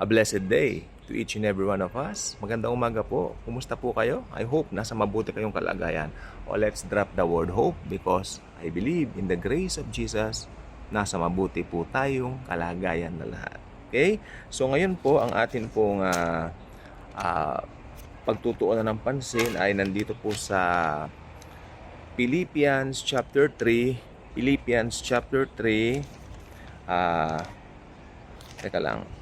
A blessed day to each and every one of us. Magandang umaga po. Kumusta po kayo? I hope nasa mabuti kayong kalagayan. O let's drop the word hope because I believe in the grace of Jesus, nasa mabuti po tayong kalagayan na lahat. Okay? So ngayon po, ang atin pong pagtutuunan ng pansin ay nandito po sa Philippians chapter 3. Philippians chapter 3.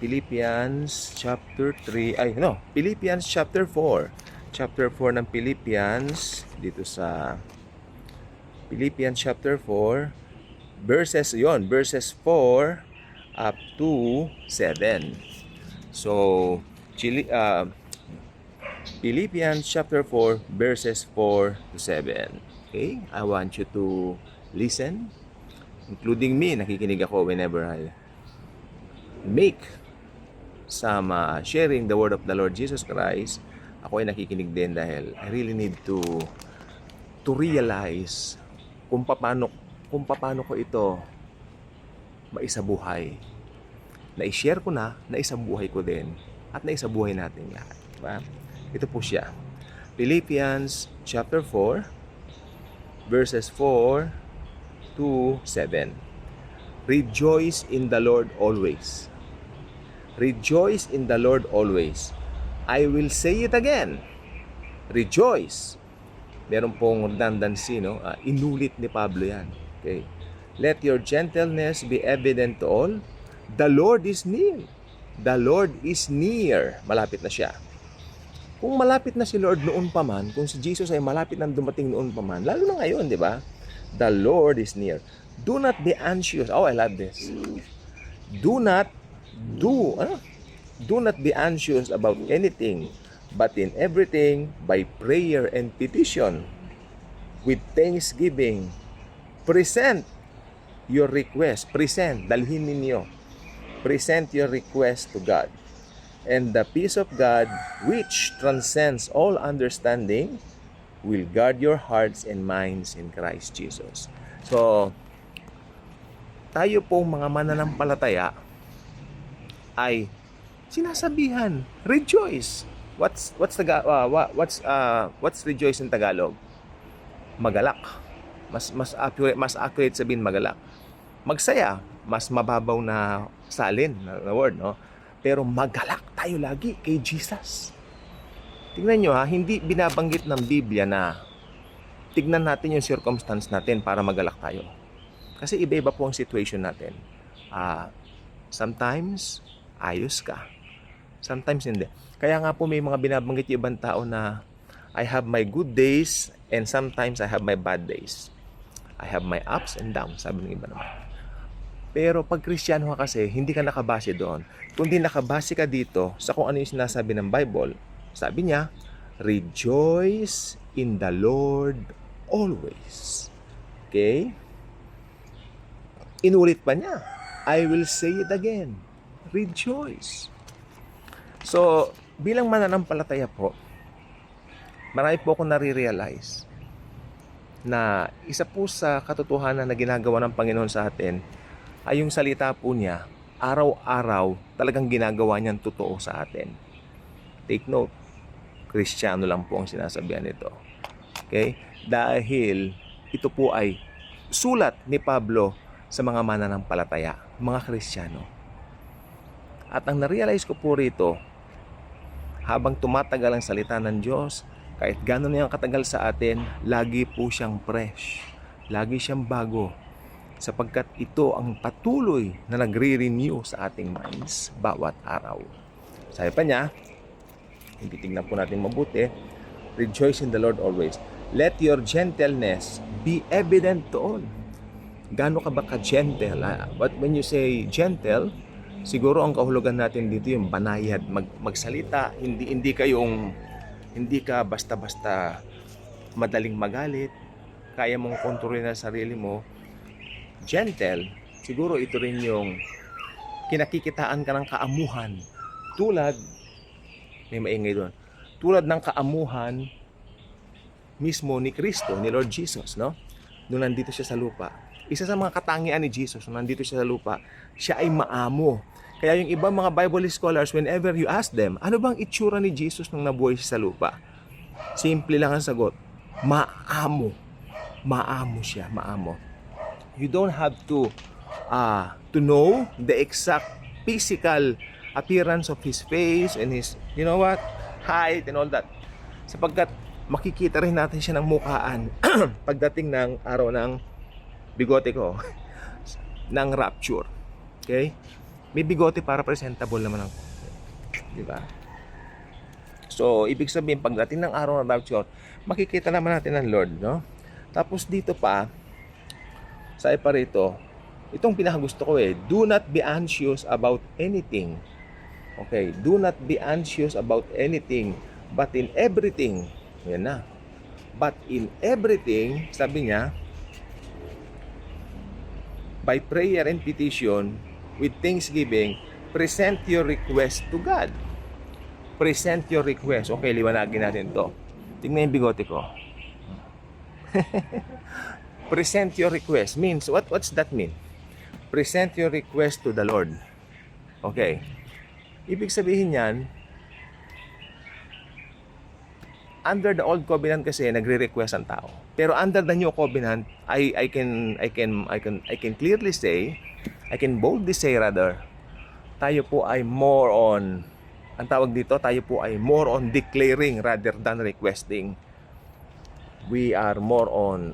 Philippians chapter 3. Philippians chapter 4. Chapter 4 ng Philippians, dito sa Philippians chapter 4, verses 4 up to 7. So, Philippians chapter 4, verses 4 to 7. Okay? I want you to listen, including me. Nakikinig ako whenever I make some sharing the word of the Lord Jesus Christ. Ako ay nakikinig din dahil I really need to realize kung paano ko ito maisabuhay. Na-share ko na, naisabuhay ko din, at naisabuhay natin lahat. Diba? Ito po siya. Philippians chapter 4, verses 4 to 7. Rejoice in the Lord always. Rejoice in the Lord always. I will say it again. Rejoice. Meron pong redundancy, no? Inulit ni Pablo yan. Okay. Let your gentleness be evident to all. The Lord is near. The Lord is near. Malapit na siya. Kung malapit na si Lord noon pa man, kung si Jesus ay malapit na dumating noon pa man, lalo na ngayon, di ba? The Lord is near. Do not be anxious. Oh, I love this. Do not be anxious about anything, but in everything, by prayer and petition, with thanksgiving, present your request. Dalhin ninyo. Present your request to God. And the peace of God, which transcends all understanding, will guard your hearts and minds in Christ Jesus. So, tayo pong mga mananampalataya ay sinasabihan, rejoice. What's rejoice in Tagalog? Magalak. Mas accurate sabihin magalak. Magsaya, mas mababaw na salin na word, no? Pero magalak tayo lagi kay Jesus. Tingnan nyo hindi binabanggit ng Biblia na tignan natin yung circumstance natin para magalak tayo. Kasi iba-iba po ang situation natin. Sometimes, ayos ka. Sometimes hindi. Kaya nga po may mga binabanggit yung ibang tao na I have my good days and sometimes I have my bad days. I have my ups and downs, sabi ng iba naman. Pero pag Kristiyano ka kasi, hindi ka nakabase doon. Kundi nakabase ka dito sa kung ano yung sinasabi ng Bible. Sabi niya, rejoice in the Lord always. Okay? Inulit pa niya, I will say it again. Rejoice. So, bilang mananampalataya po, marami po akong nare-realize na isa po sa katotohanan na ginagawa ng Panginoon sa atin ay yung salita po niya, araw-araw talagang ginagawa niyang totoo sa atin. Take note, Kristiyano lang po ang sinasabihan nito. Okay? Dahil ito po ay sulat ni Pablo sa mga mananampalataya, mga Kristiyano. At ang na-realize ko po rito, habang tumatagal ang salita ng Diyos, kahit gano'n niyang katagal sa atin, lagi po siyang fresh. Lagi siyang bago. Sapagkat ito ang patuloy na nagre-renew sa ating minds bawat araw. Sabi pa niya, hindi tignan po natin mabuti, rejoice in the Lord always. Let your gentleness be evident to all. Gaano ka ba ka-gentle? But when you say gentle, siguro ang kahulugan natin dito yung banayad, magsalita, hindi ka basta-basta madaling magalit, kaya mong kontrolin ang sarili mo. Gentle, siguro ito rin yung kinakikitaan ka ng kaamuhan. May maingay doon. Tulad ng kaamuhan mismo ni Kristo, ni Lord Jesus, no? Nung nandito siya sa lupa. Isa sa mga katangian ni Jesus, nung nandito siya sa lupa, siya ay maamo. Kaya yung ibang mga Bible scholars, whenever you ask them, ano bang itsura ni Jesus nung nabuhay siya sa lupa? Simple lang ang sagot. Maamo. Maamo siya, maamo. You don't have to know the exact physical appearance of his face and his, you know what, height and all that. Sapagkat makikita rin natin siya ng mukhaan pagdating ng araw ng bigote ko ng rapture. Okay? May bigote para presentable naman ako. Di ba? So, ibig sabihin, pagdating ng araw ng rapture, makikita naman natin ang Lord, no? Tapos dito pa, sa pa rito, itong pinakagusto ko do not be anxious about anything. Okay, do not be anxious about anything, but in everything, yan na. But in everything, sabi niya, by prayer and petition, with thanksgiving, present your request to God. Present your request. Okay, liwanagin natin to. Tingnan yung bigote ko. Present your request means, what's that mean? Present your request to the Lord. Okay. Ibig sabihin yan, under the old covenant kasi nagre-request ang tao. Pero under the new covenant, I can clearly say, I can boldly say rather, tayo po ay more on, ang tawag dito, tayo po ay more on declaring rather than requesting. We are more on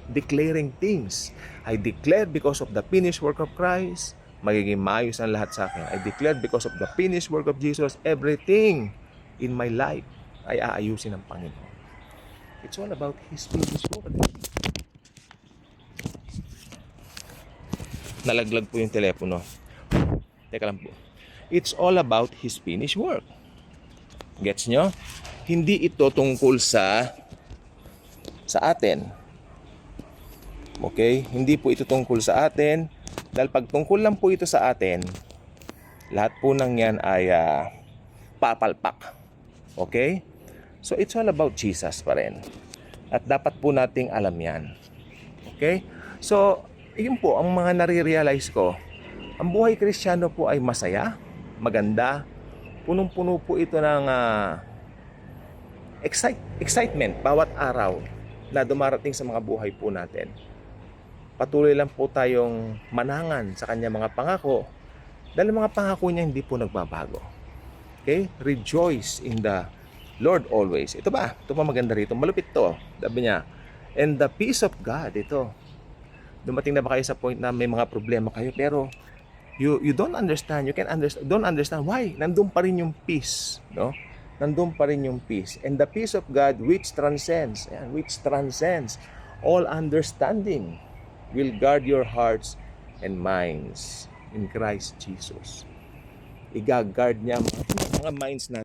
declaring things. I declare because of the finished work of Christ, magiging maayos ang lahat sa akin. I declare because of the finished work of Jesus, everything in my life ay aayusin ng Panginoon. It's all about His finished work. Nalaglag po yung telepono. Teka lang po. It's all about His finished work. Gets nyo? Hindi ito tungkol sa atin. Okay? Hindi po ito tungkol sa atin. Dahil pag tungkol lang po ito sa atin, lahat po ng yan ay papalpak. Okay? So it's all about Jesus pa rin. At dapat po nating alam yan. Okay? So, yun po ang mga nare-realize ko. Ang buhay Kristiyano po ay masaya, maganda, punong-puno po ito ng excitement bawat araw na dumarating sa mga buhay po natin. Patuloy lang po tayong manangan sa kanya mga pangako dahil mga pangako niya hindi po nagbabago. Okay? Rejoice in the Lord always. Ito ba? Ito pa maganda rito. Malupit to. Sabi niya, and the peace of God, ito. Dumating na ba kayo sa point na may mga problema kayo pero you don't understand, don't understand why nandun pa rin yung peace, no? Nandun pa rin yung peace. And the peace of God which transcends all understanding will guard your hearts and minds in Christ Jesus. I-guard niya mga minds natin.